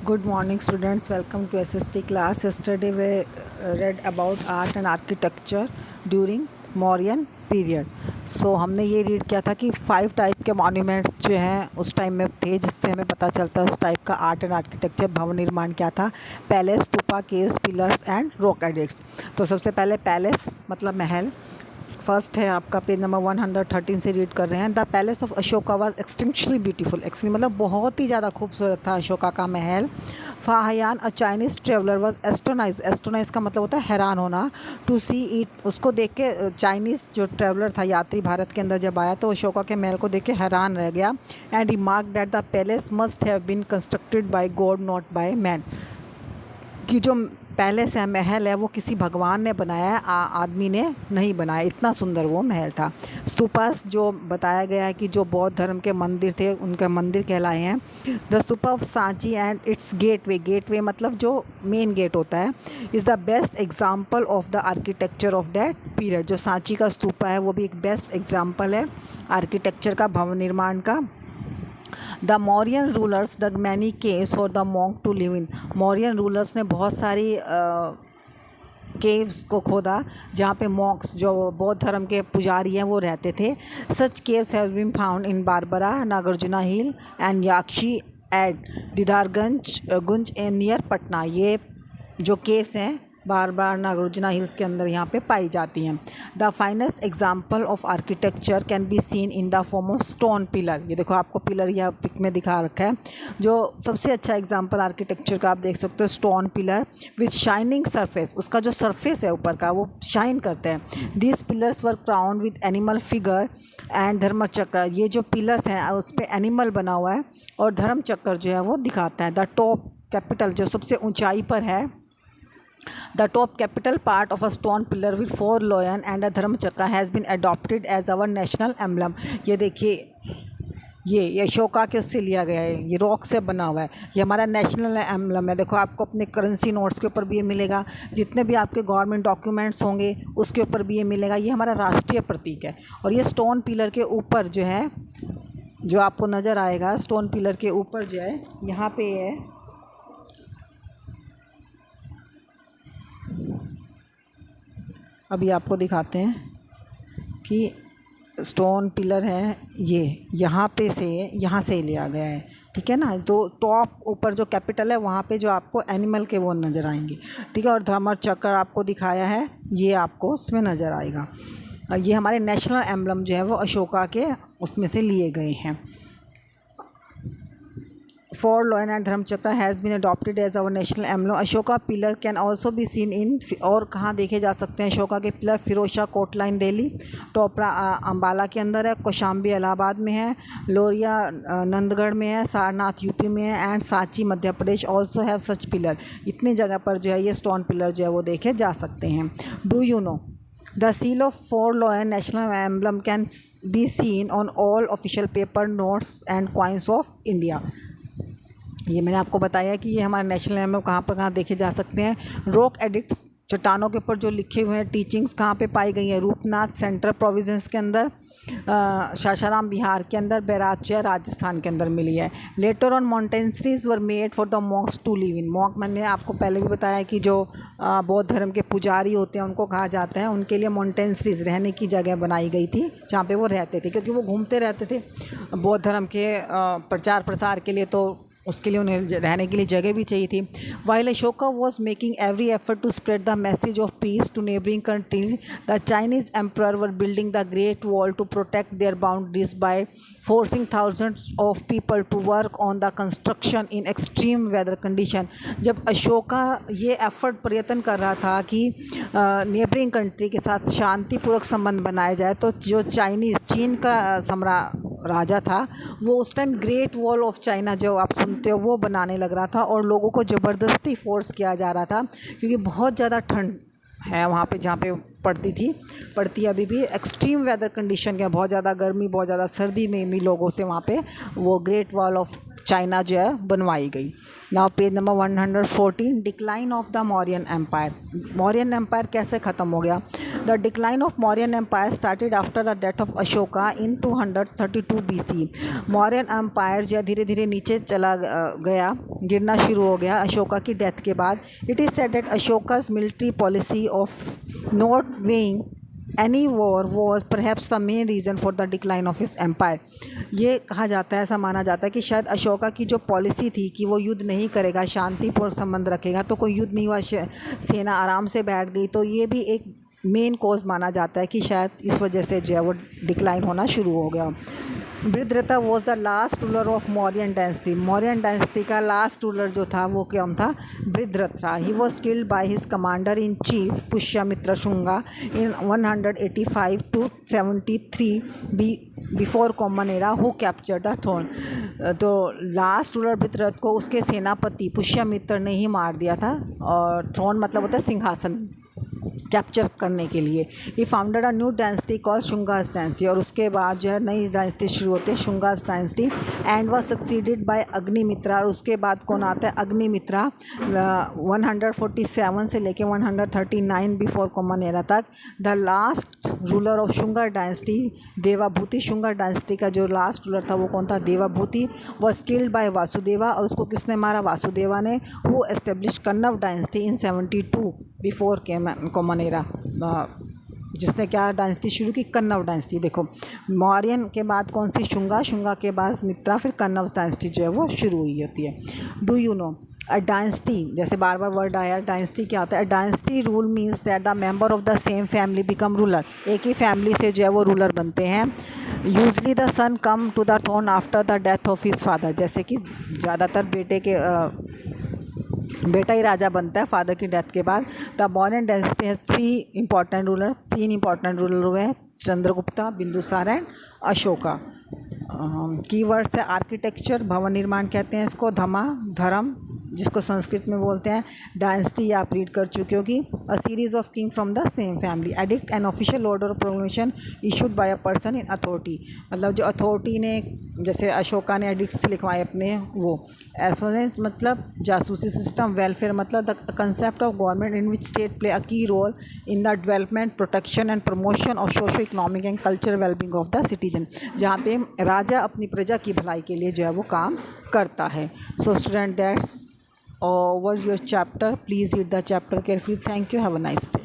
Good morning students, welcome to SST class. Yesterday we read about art and architecture during Mauryan period. So हमने ये read किया था कि 5 type के monuments जो हैं उस टाइम में थे, जिससे हमें पता चलता है उस टाइप का आर्ट एंड आर्किटेक्चर भवन निर्माण क्या था। Palace, stupa, caves, pillars and rock addicts. तो सबसे पहले पैलेस मतलब महल। फर्स्ट है आपका पेज नंबर 113 से रीड कर रहे हैं। The palace of Ashoka was exceptionally beautiful. Extreme मतलब बहुत ही ज़्यादा खूबसूरत था अशोका का महल। Fahien a Chinese traveller was astonished. Astonish का मतलब होता है हैरान होना। टू सी इट, उसको देख के चाइनीज़ जो ट्रेवलर था, यात्री भारत के अंदर जब आया तो अशोका के महल को देख के हैरान रह गया। And remark that the palace must have been constructed by God not by man. कि जो पैलेस है, महल है, वो किसी भगवान ने बनाया है, आदमी ने नहीं बनाया। इतना सुंदर वो महल था। स्तूपास जो बताया गया है कि जो बौद्ध धर्म के मंदिर थे उनके मंदिर कहलाए हैं। The stupa of Sanchi and it's gateway. Gateway मतलब जो मेन गेट होता है। Is the best example of the architecture of that period. जो सांची का स्तूपा है वो भी एक बेस्ट एग्जाम्पल है आर्किटेक्चर का, भवन निर्माण का। The Mauryan rulers dug many caves for the monk to live in. Mauryan rulers ने बहुत सारी केव्स को खोदा जहाँ पे मॉन्क्स जो बौद्ध धर्म के पुजारी हैं वो रहते थे। Such caves have been found in Barabar, Nagarjuna hill and Yakshi at Didarganj Ganj near Patna. ये जो केव्स हैं बारबरा, नागार्जुना हिल्स के अंदर यहाँ पे पाई जाती हैं। The finest example of architecture can be seen in the form of stone pillar. ये देखो आपको पिलर यह पिक में दिखा रखा है। जो सबसे अच्छा एग्जाम्पल आर्किटेक्चर का आप देख सकते हो, stone pillar with shining surface. उसका जो सरफेस है ऊपर का वो शाइन करते हैं। This pillars were crowned with animal figure and Dharmachakra. ये जो पिलर्स हैं उस पर एनिमल बना हुआ है और धर्मचक्र जो है वो दिखाता है। द टॉप कैपिटल जो सबसे ऊंचाई पर है, the top capital part of a stone pillar with 4 lion and a dharmachakra has been adopted as our national emblem। ये देखिए ये अशोका के उससे लिया गया है, ये रॉक से बना हुआ है, ये हमारा नेशनल एम्बलम है। देखो आपको अपने करेंसी नोट्स के ऊपर भी ये मिलेगा, जितने भी आपके गवर्नमेंट डॉक्यूमेंट्स होंगे उसके ऊपर भी ये मिलेगा। ये हमारा राष्ट्रीय प्रतीक है। और ये स्टोन पिलर के ऊपर जो है, जो आपको नज़र आएगा स्टोन पिलर के ऊपर जो है, यहाँ पे है, अभी आपको दिखाते हैं कि स्टोन पिलर है ये, यहाँ पे से यहाँ से लिया गया है, ठीक है ना। तो टॉप ऊपर जो कैपिटल है वहाँ पे जो आपको एनिमल के वो नज़र आएंगे, ठीक है। और धर्म चक्र आपको दिखाया है, ये आपको उसमें नज़र आएगा। ये हमारे नेशनल एम्बलम जो है वो अशोका के उसमें से लिए गए हैं। Four lion and Dharmachakra has been adopted as our national emblem. Ashoka pillar can also be seen in, और कहाँ देखे जा सकते हैं अशोका के पिलर? फिरोजशाह कोट लाइन दिल्ली, टोपरा अम्बाला के अंदर है, कौशाम्बी इलाहाबाद में है, लोरिया नंदगढ़ में है, सारनाथ यूपी में है and Sanchi Madhya Pradesh also have such pillar. इतनी जगह पर जो है ये स्टोन पिलर जो है वो देखे जा सकते हैं। Do you know the seal of four lion national emblem can be seen on all official paper, notes and coins of India. ये मैंने आपको बताया कि ये हमारे नेशनल एम्बलम कहाँ पर कहाँ देखे जा सकते हैं। रॉक एडिक्ट्स, चट्टानों के ऊपर जो लिखे हुए हैं टीचिंग्स कहाँ पे पाई गई हैं? रूपनाथ सेंट्रल प्रोविंस के अंदर, सासाराम बिहार के अंदर, बैराचिया राजस्थान के अंदर मिली है। Later on monasteries were made for the monks to live in. Monk मैंने आपको पहले भी बताया कि जो बौद्ध धर्म के पुजारी होते हैं उनको कहा जाता है, उनके लिए मॉन्टेंसरीज रहने की जगह बनाई गई थी जहाँ पे वो रहते थे, क्योंकि वो घूमते रहते थे बौद्ध धर्म के प्रचार प्रसार के लिए, तो उसके लिए उन्हें रहने के लिए जगह भी चाहिए थी। While Ashoka was making every effort to spread the message of peace to neighbouring country, the Chinese emperor were building the Great Wall to protect their boundaries by forcing thousands of people to work on the construction in extreme weather condition. जब अशोका ये effort प्रयत्न कर रहा था कि neighbouring country के साथ शांतिपूर्वक संबंध बनाया जाए, तो जो चाइनीज़, चीन का राजा था, वो उस time great wall of China जो आप सुनते हो वो बनाने लग रहा था, और लोगों को ज़बरदस्ती फोर्स किया जा रहा था, क्योंकि बहुत ज़्यादा ठंड है वहाँ पे जहाँ पे पड़ती अभी भी एक्सट्रीम वेदर कंडीशन के, बहुत ज़्यादा गर्मी, बहुत ज़्यादा सर्दी में भी लोगों से वहाँ पे वो ग्रेट वॉल ऑफ चाइना जो है बनवाई गई। Now page number 114, decline of the Mauryan empire. Mauryan empire कैसे ख़त्म हो गया? The decline of Mauryan empire started after the death of Ashoka in 232 BC। Mauryan empire जो है धीरे धीरे नीचे चला गया, गिरना शुरू हो गया अशोका की डेथ के बाद। It is said that Ashoka's military policy of not waging any war was perhaps the main reason for the decline of his empire. ये कहा जाता है, ऐसा माना जाता है कि शायद अशोका की जो पॉलिसी थी कि वो युद्ध नहीं करेगा, शांतिपूर्ण संबंध रखेगा, तो कोई युद्ध नहीं हुआ, सेना आराम से बैठ गई, तो ये भी एक मेन कॉज माना जाता है कि शायद इस वजह से जो है वो डिक्लाइन होना शुरू हो गया। Brihadratha was the last ruler of Mauryan dynasty. Mauryan dynasty का लास्ट रूलर जो था वो क्या था? बृहद्रथ था। He was killed by his commander in chief Pushyamitra Shunga in 185 to 73 before common era who capture the throne. तो लास्ट रूलर बृहद्रथ को उसके सेनापति पुष्यमित्र ने ही मार दिया था, और थ्रोन मतलब होता है सिंहासन, कैप्चर करने के लिए। He founded a new dynasty call Shungas dynasty, और उसके बाद जो है नई डायनेस्टी शुरू होती है Shungas dynasty, and was succeeded by Agnimitra. और उसके बाद कौन आता है? अग्निमित्रा। 147 से लेके 139 बिफोर कॉमन एरा तक the last ruler of Shunga dynasty Devabhuti. Shunga dynasty का जो लास्ट रूलर था वो कौन था? Devabhuti. Was killed by Vasudeva, और उसको किसने मारा? वासुदेवा ने। Who establish Kanva dynasty in 72 before common era. जिसने क्या डायनेस्टी शुरू की? कन्नव डायनेस्टी। देखो मौर्यन के बाद कौन सी? शुंगा। शुंगा के बाद मित्रा, फिर कन्नव डायनेस्टी जो है वो शुरू हुई होती है। Do you know a dynasty, जैसे बार बार वर्ड आया, डायनेस्टी क्या होता है? Dynasty rule means that the member of the same family become ruler. एक ही फैमिली से जो है वो रूलर बनते हैं। Usually the son come to the throne after the death of his father. जैसे कि ज़्यादातर बेटा ही राजा बनता है फादर की डेथ के बाद। The Mauryan dynasty has 3 important ruler. 3 important ruler हुए हैं, चंद्रगुप्ता, बिंदुसार एंड अशोका। कीवर्ड्स है आर्किटेक्चर, भवन निर्माण कहते हैं इसको, धर्म जिसको संस्कृत में बोलते हैं, डायनेस्टी आप रीड कर चुके हो कि a series of king from the same family, addict an official order of proclamation issued by a person in authority. मतलब जो अथॉरिटी ने, जैसे अशोका ने एडिक्ट्स लिखवाए अपने, वो एसोनेस मतलब जासूसी सिस्टम, वेलफेयर मतलब the concept of government in which state play a key role in the development, protection and promotion of socio economic and cultural wellbeing of the citizen, जहाँ पे राजा अपनी प्रजा की भलाई के लिए जो है वो काम करता है। So student that's over your chapter. Please read the chapter carefully. Thank you. Have a nice day.